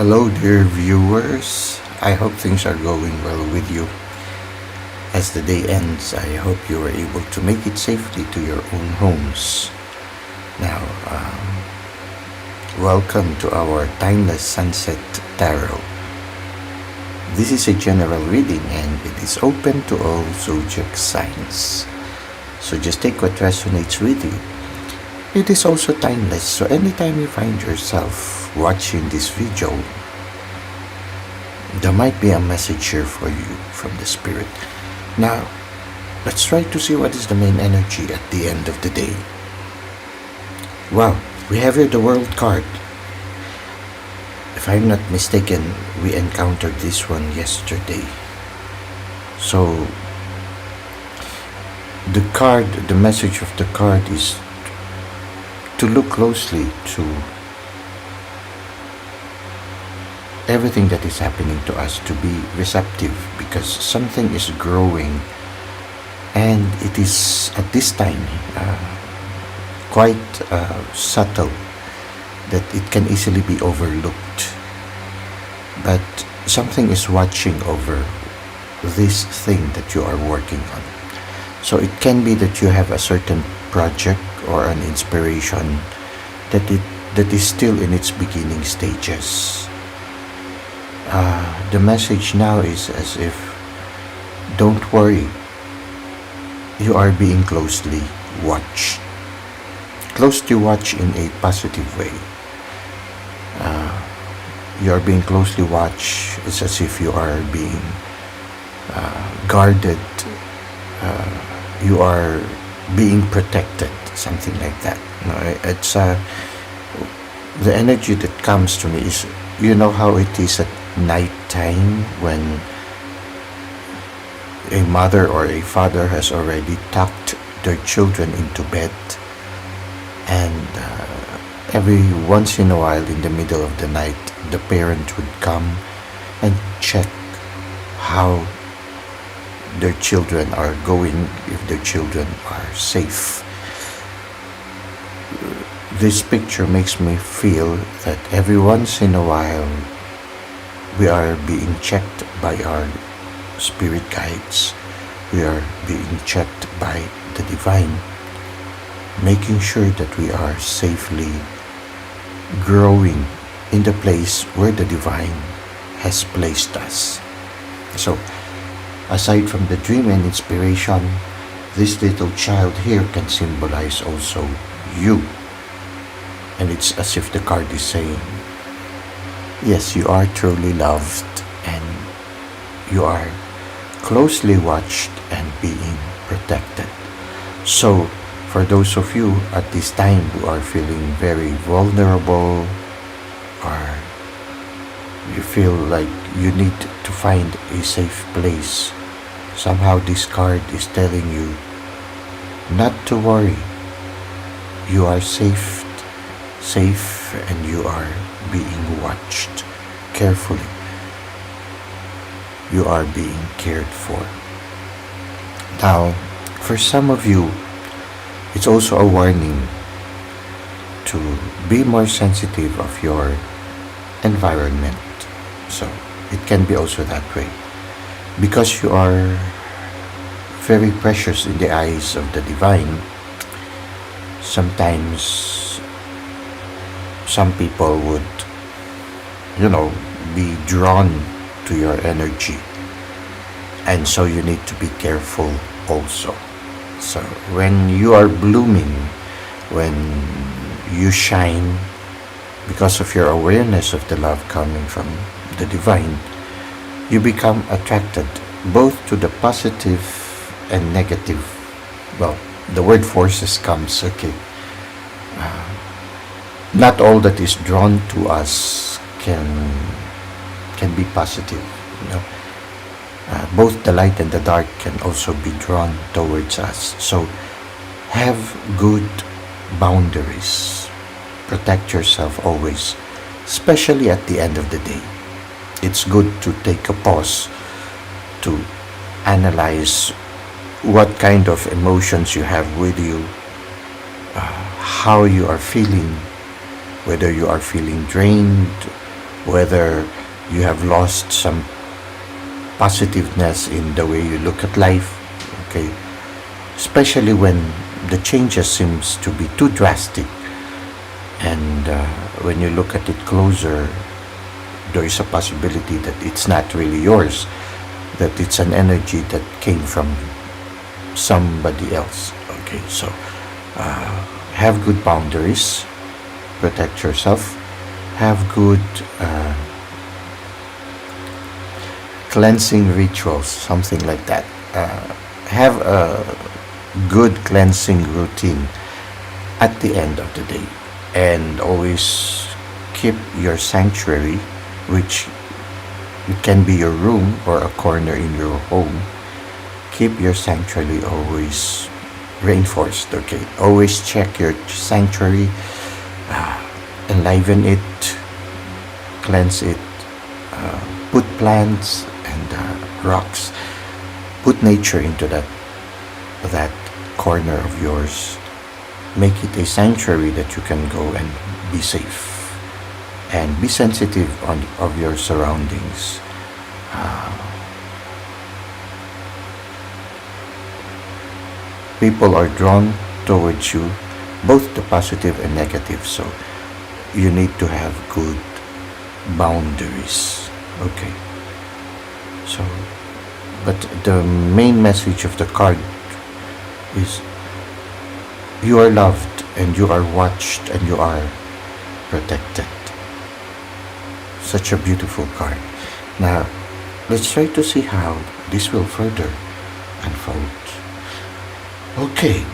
Hello, dear viewers. I hope things are going well with you. As the day ends, I hope you are able to make it safely to your own homes. Now, welcome to our Timeless Sunset Tarot. This is a general reading and it is open to all zodiac signs. So just take what resonates with you. It is also timeless, so anytime you find yourself watching this video, there might be a message here for you from the Spirit. Now, let's try to see what is the main energy at the end of the day. Wow, we have here the World card. If I'm not mistaken, we encountered this one yesterday. So, the message of the card is to look closely to everything that is happening to us, to be receptive because something is growing and it is at this time quite subtle that it can easily be overlooked, but something is watching over this thing that you are working on. So it can be that you have a certain project or an inspiration that is still in its beginning stages. The message now is as if, don't worry, you are being closely watched. Closely watched in a positive way. You are being closely watched. It's as if you are being guarded. You are being protected, something like that. It's the energy that comes to me is, you know how it is at night time when a mother or a father has already tucked their children into bed, and every once in a while in the middle of the night the parent would come and check how their children are going, if their children are safe. This picture makes me feel that every once in a while we are being checked by our spirit guides. We are being checked by the divine, making sure that we are safely growing in the place where the divine has placed us. So, aside from the dream and inspiration, this little child here can symbolize also you. And it's as if the card is saying, yes, you are truly loved and you are closely watched and being protected. So, for those of you at this time who are feeling very vulnerable, or you feel like you need to find a safe place, somehow this card is telling you not to worry. You are safe and you are being watched carefully. You are being cared for. Now, for some of you, it's also a warning to be more sensitive of your environment. So, it can be also that way. Because you are very precious in the eyes of the divine, sometimes some people would, be drawn to your energy. And so you need to be careful also. So when you are blooming, when you shine, because of your awareness of the love coming from the divine, you become attracted both to the positive and negative. Well, the word forces comes, okay. Not all that is drawn to us can be positive. Both the light and the dark can also be drawn towards us. So have good boundaries. Protect yourself always, especially at the end of the day. It's good to take a pause to analyze what kind of emotions you have with you, how you are feeling, whether you are feeling drained whether you have lost some positiveness in the way you look at life, okay, especially when the changes seems to be too drastic, and when you look at it closer, there is a possibility that it's not really yours, that it's an energy that came from somebody else. Okay, so have good boundaries, protect yourself, have good cleansing rituals, something like that. Have a good cleansing routine at the end of the day, and always keep your sanctuary, which it can be your room or a corner in your home. Keep your sanctuary always reinforced. Okay, always check your sanctuary, enliven it, cleanse it, put plants and rocks, put nature into that corner of yours. Make it a sanctuary that you can go and be safe, and be sensitive of your surroundings. People are drawn towards you, both the positive and negative, so you need to have good boundaries. Okay, so but the main message of the card is you are loved and you are watched and you are protected. Such a beautiful card. Now let's try to see how this will further unfold. Okay,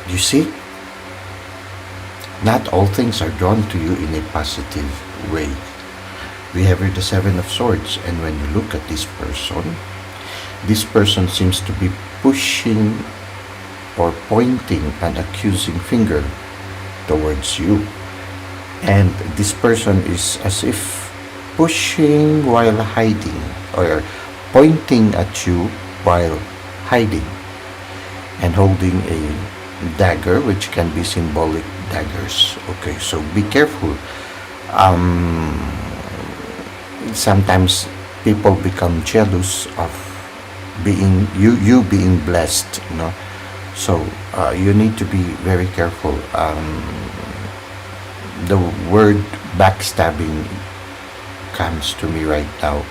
you see, not all things are drawn to you in a positive way. We have here the Seven of Swords, and when you look at this person seems to be pushing or pointing an accusing finger towards you, and this person is as if pushing while hiding, or pointing at you while hiding, and holding a dagger, which can be symbolic daggers. Okay, so be careful. Sometimes people become jealous of you being blessed, you know. So you need to be very careful. The word backstabbing comes to me right now.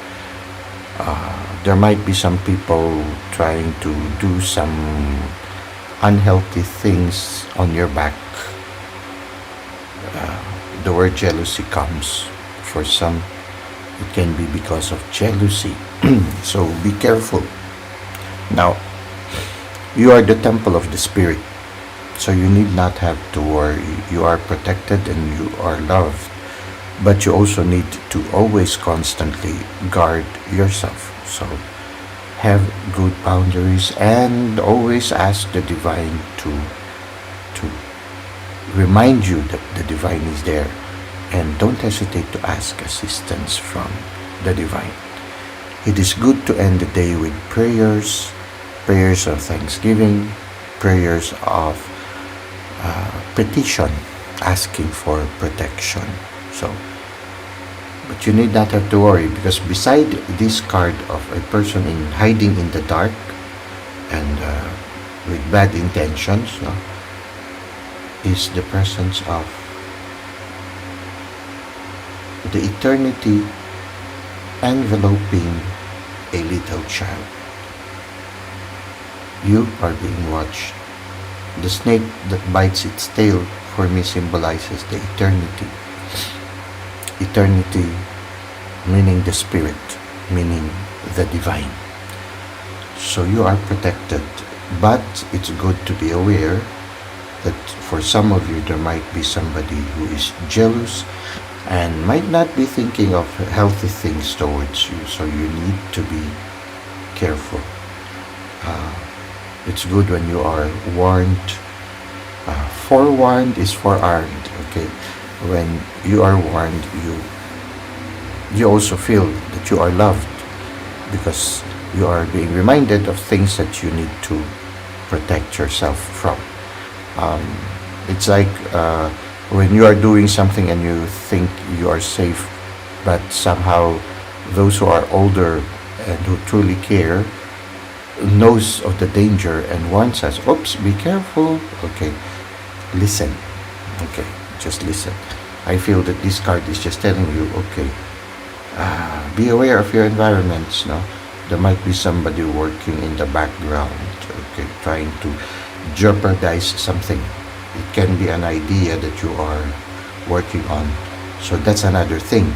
There might be some people trying to do some unhealthy things on your back. The word jealousy comes. For some, it can be because of jealousy. So be careful. Now, you are the temple of the spirit, so you need not have to worry. You are protected and you are loved, but you also need to always constantly guard yourself. So have good boundaries, and always ask the divine to remind you that the divine is there, and don't hesitate to ask assistance from the divine. It is good to end the day with prayers of thanksgiving, prayers of petition, asking for protection. So, but you need not have to worry, because beside this card of a person hiding in the dark and with bad intentions, no, is the presence of the eternity enveloping a little child. You are being watched. The snake that bites its tail for me symbolizes the eternity. Eternity meaning the spirit, meaning the divine. So you are protected, but it's good to be aware that for some of you there might be somebody who is jealous and might not be thinking of healthy things towards you, so you need to be careful. It's good when you are warned. Forewarned is forearmed. Okay, when you are warned, you also feel that you are loved, because you are being reminded of things that you need to protect yourself from. It's like when you are doing something and you think you are safe but somehow those who are older and who truly care knows of the danger and warns us, oops, be careful. Okay, listen. Okay, just listen. I feel that this card is just telling you, okay, be aware of your environments. No, there might be somebody working in the background, okay, trying to jeopardize something. It can be an idea that you are working on. So that's another thing.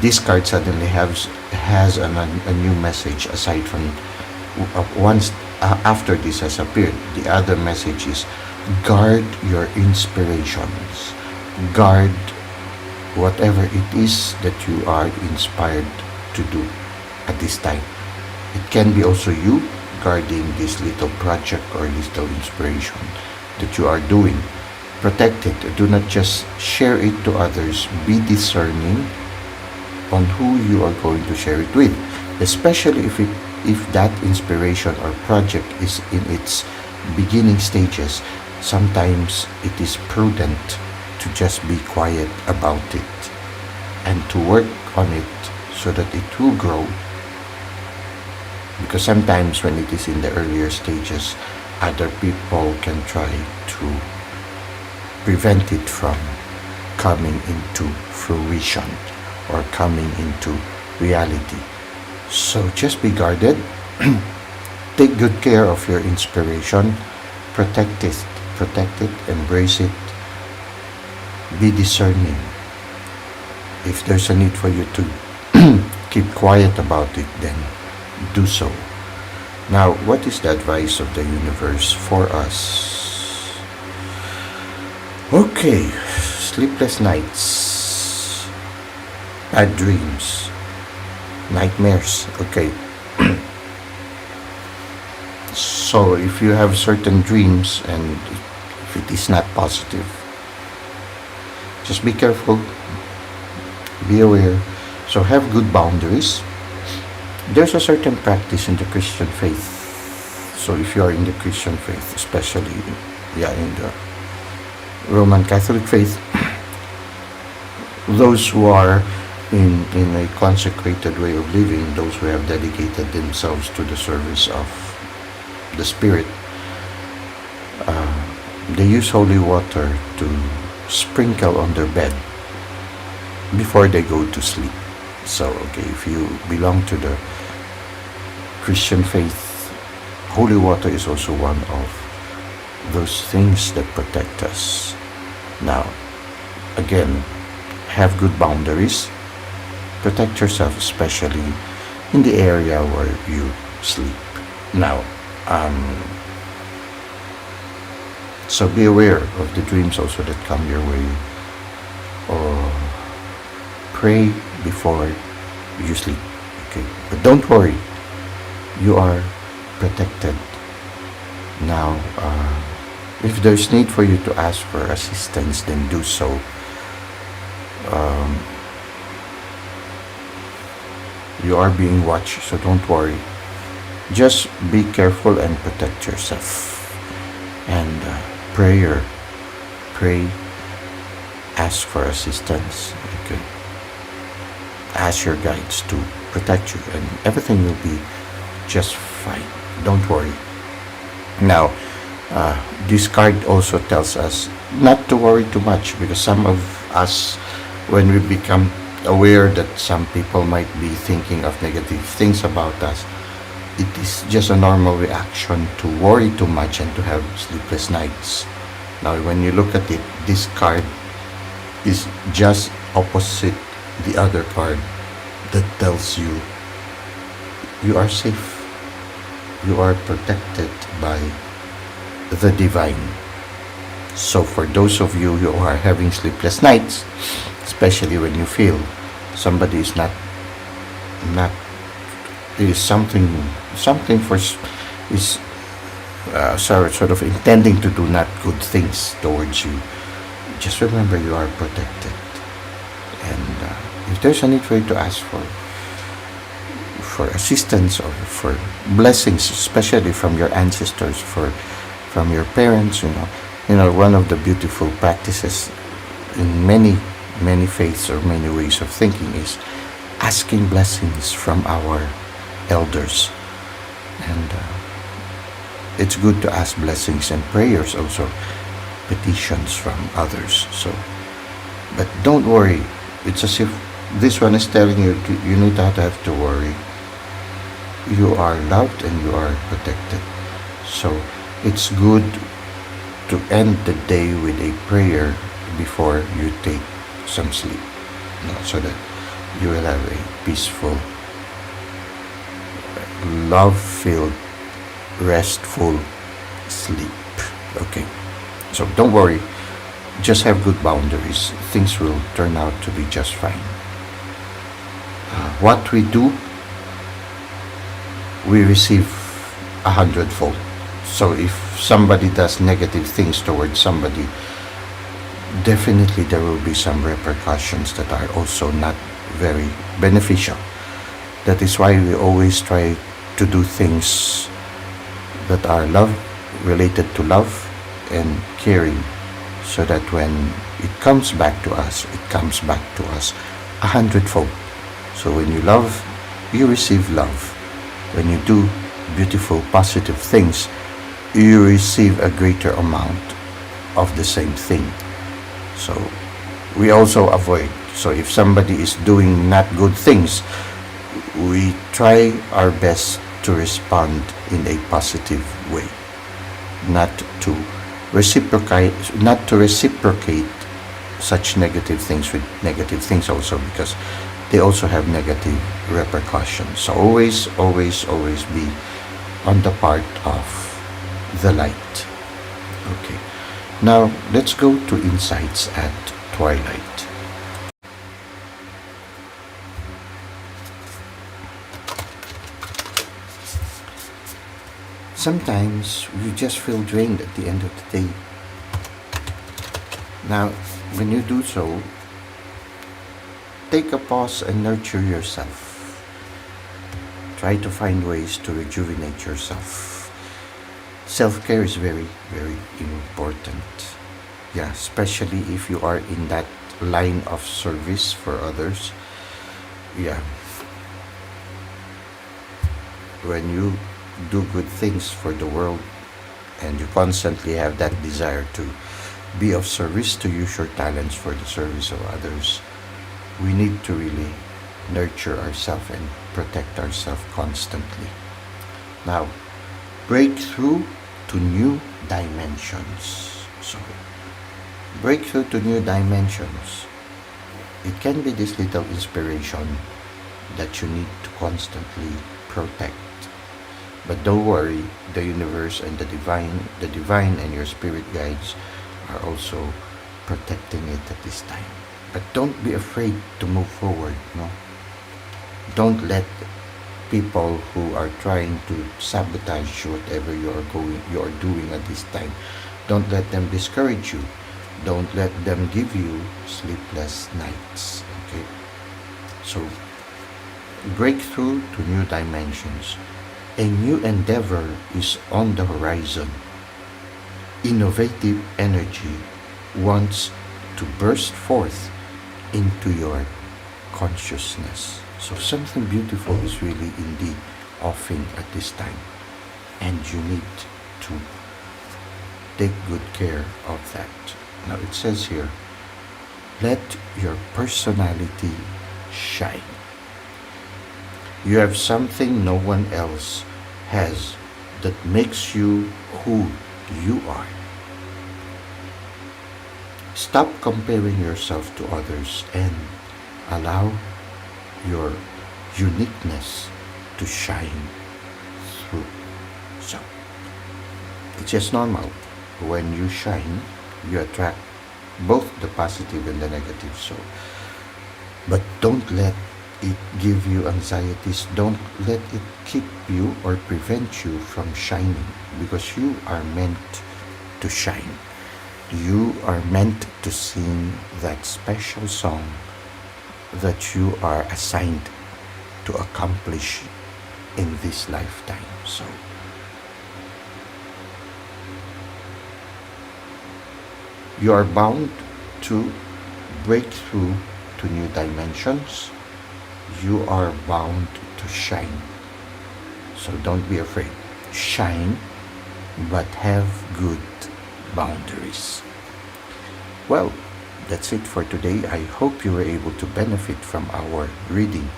This card suddenly has a new message aside from once after this has appeared. The other message is guard your inspirations. Guard whatever it is that you are inspired to do at this time. It can be also you guarding this little project or little inspiration that you are doing. Protect it. Do not just share it to others. Be discerning on who you are going to share it with, especially if that inspiration or project is in its beginning stages. Sometimes it is prudent to just be quiet about it and to work on it so that it will grow, because sometimes when it is in the earlier stages, other people can try to prevent it from coming into fruition or coming into reality. So just be guarded. Take good care of your inspiration. Protect it, embrace it. Be discerning. If there's a need for you to keep quiet about it, then do so. Now, what is the advice of the universe for us? Okay, sleepless nights, bad dreams, nightmares. Okay. So if you have certain dreams and if it is not positive, just be careful, be aware. So have good boundaries. There's a certain practice in the Christian faith. So if you are in the Christian faith, especially in the Roman Catholic faith, those who are in a consecrated way of living, those who have dedicated themselves to the service of the Spirit, they use holy water to sprinkle on their bed before they go to sleep. So, okay, if you belong to the Christian faith, holy water is also one of those things that protect us. Now, again, have good boundaries. Protect yourself, especially in the area where you sleep. Now, so be aware of the dreams also that come your way. Or pray before you sleep. Okay, but don't worry, you are protected. Now, if there's need for you to ask for assistance, then do so. You are being watched, so don't worry. Just be careful and protect yourself. And pray, ask for assistance. Okay. Ask your guides to protect you, and everything will be just fine. Don't worry. Now, this card also tells us not to worry too much, because some of us, when we become aware that some people might be thinking of negative things about us, it is just a normal reaction to worry too much and to have sleepless nights. Now, when you look at it, this card is just opposite the other card that tells you you are safe, you are protected by the divine. So for those of you who are having sleepless nights, especially when you feel somebody is sort of intending to do not good things towards you, just remember you are protected. And if there's a need for you to ask for assistance or for blessings, especially from your ancestors, from your parents, one of the beautiful practices in many many faiths or many ways of thinking is asking blessings from our elders. And it's good to ask blessings and prayers also, petitions from others. So, but don't worry. It's as if this one is telling you you need not have to worry. You are loved and you are protected. So it's good to end the day with a prayer before you take some sleep, so that you will have a peaceful, love-filled, restful sleep. Okay, so don't worry, just have good boundaries. Things will turn out to be just fine. What we do, we receive 100-fold. So if somebody does negative things towards somebody, definitely there will be some repercussions that are also not very beneficial. That is why we always try to do things that are related to love and caring, so that when it comes back to us, it comes back to us 100-fold. So when you love, you receive love. When you do beautiful, positive things, you receive a greater amount of the same thing. So we also avoid. So if somebody is doing not good things, we try our best to respond in a positive way, not to reciprocate such negative things with negative things also, because they also have negative repercussions. So always be on the part of the light. Okay, now let's go to insights at twilight. Sometimes you just feel drained at the end of the day. Now, when you do so, take a pause and nurture yourself. Try to find ways to rejuvenate yourself. Self-care is very, very important. Yeah, especially if you are in that line of service for others. Yeah. When you do good things for the world and you constantly have that desire to be of service, to use your talents for the service of others, we need to really nurture ourselves and protect ourselves constantly. Now, breakthrough to new dimensions. So, breakthrough to new dimensions. It can be this little inspiration that you need to constantly protect. But don't worry, the universe and the divine and your spirit guides are also protecting it at this time. But don't be afraid to move forward, no? Don't let people who are trying to sabotage whatever you are doing at this time. Don't let them discourage you. Don't let them give you sleepless nights. Okay? So, breakthrough to new dimensions. A new endeavor is on the horizon. Innovative energy wants to burst forth into your consciousness. So something beautiful is really indeed offering at this time. And you need to take good care of that. Now it says here, let your personality shine. You have something no one else has that makes you who you are. Stop comparing yourself to others and allow your uniqueness to shine through. So, it's just normal. When you shine, you attract both the positive and the negative. So, but don't let it give you anxieties. Don't let it keep you or prevent you from shining, because you are meant to shine. You are meant to sing that special song that you are assigned to accomplish in this lifetime. So, you are bound to break through to new dimensions, you are bound to shine. So don't be afraid. Shine, but have good boundaries. Well, that's it for today. I hope you were able to benefit from our reading.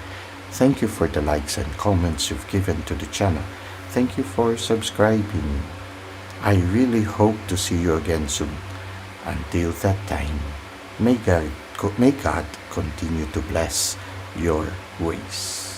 Thank you for the likes and comments you've given to the channel. Thank you for subscribing. I really hope to see you again soon. Until that time, may God continue to bless your ways.